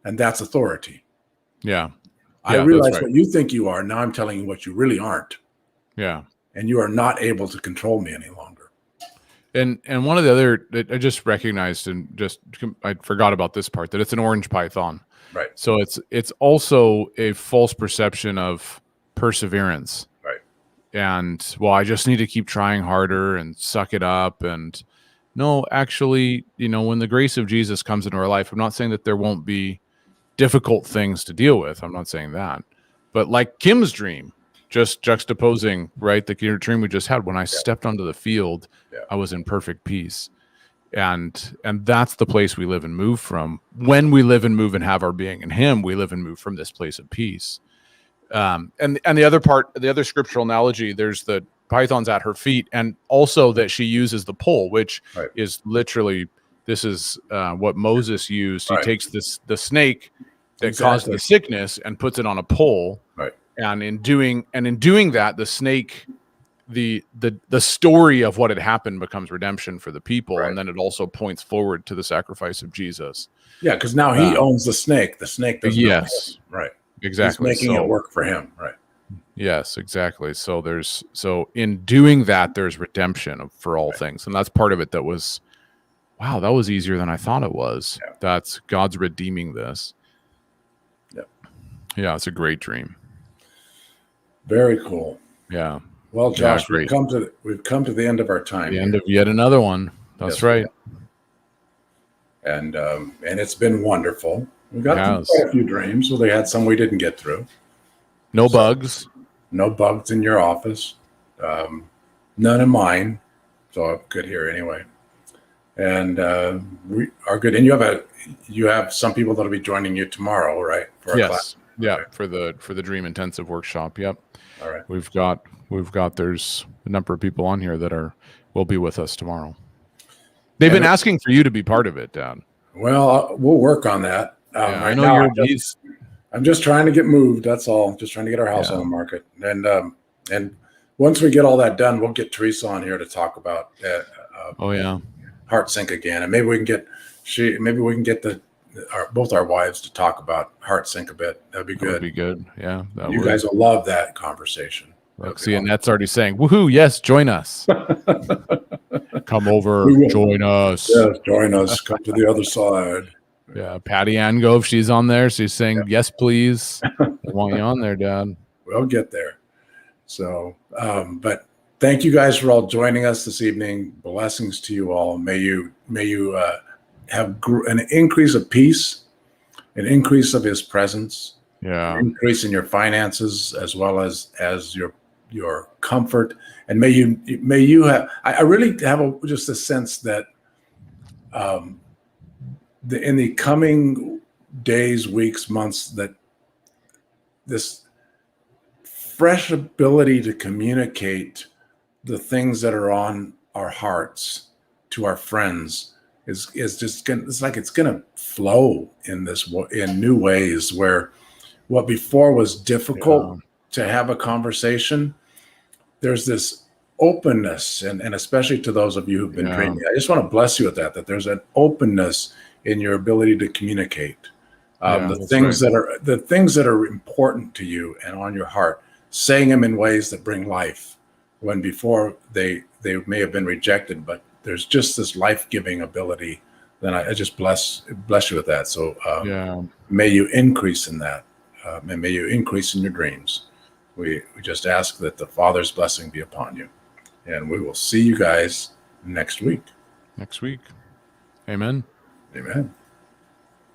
And that's authority. Yeah. I realize what you think you are. Now I'm telling you what you really aren't. Yeah. And you are not able to control me any longer. And one of the other, I just recognized, and I forgot about this part, that it's an orange python. Right. So it's also a false perception of perseverance. Right. And, well, I just need to keep trying harder and suck it up. And no, actually, when the grace of Jesus comes into our life, I'm not saying that there won't be difficult things to deal with. I'm not saying that. But like Kim's dream, just juxtaposing, right, the dream we just had, when I stepped onto the field, I was in perfect peace. And that's the place we live and move from. When we live and move and have our being in him, we live and move from this place of peace. And the other part, the other scriptural analogy, there's the python's at her feet, and also that she uses the pole, which is literally, this is what Moses used. He takes the snake that caused the sickness and puts it on a pole. Right. And in doing that, the snake, the story of what had happened becomes redemption for the people. Right. And then it also points forward to the sacrifice of Jesus. Yeah, because now he owns the snake. The snake doesn't. Yes. Right. Exactly. He's making it work for him. Right. Yes, exactly. So in doing that, there's redemption for all things. And that's part of it that was easier than I thought it was. Yeah. That's God's redeeming this. Yeah. Yeah, it's a great dream. Very cool. Yeah. Well, Josh, we've come to the end of our time. The end of yet another one. That's right. And it's been wonderful. We got quite a few dreams. Well, they had some we didn't get through. No bugs. No bugs in your office. None in mine. So good here anyway. And we are good. And you have some people that'll be joining you tomorrow, right? For our class. Yeah. Okay. For the Dream Intensive workshop. Yep. All right. We've got there's a number of people on here that will be with us tomorrow. They've been asking for you to be part of it, Dad. Well, we'll work on that. I know I'm just trying to get moved. That's all. Just trying to get our house on the market. And once we get all that done, we'll get Teresa on here to talk about Heart Sync again, and maybe we can get both our wives to talk about Heart Sync a bit. That'd be good. That'd be good. Yeah. You guys will love that conversation. See, Annette's already saying, "Woohoo! Yes, join us. Come over, join us. Yes, join us. Come to the other side." Yeah, Patty Ann Gove, she's on there. She's saying, "Yes, please. I want you on there, Dad." We'll get there. So, but thank you guys for all joining us this evening. Blessings to you all. May you have an increase of peace, an increase of His presence, an increase in your finances, as well as your comfort, and may you have. I really have just a sense that in the coming days, weeks, months, that this fresh ability to communicate the things that are on our hearts to our friends is just gonna, it's like it's gonna flow in new ways, where what before was difficult to have a conversation, there's this openness, and especially to those of you who've been dreaming, I just want to bless you with that there's an openness in your ability to communicate. The things that are important to you and on your heart, saying them in ways that bring life, when before they may have been rejected, but there's just this life-giving ability. Then I just bless you with that. So may you increase in that, and may you increase in your dreams. We just ask that the Father's blessing be upon you, and we will see you guys next week. Amen. Amen.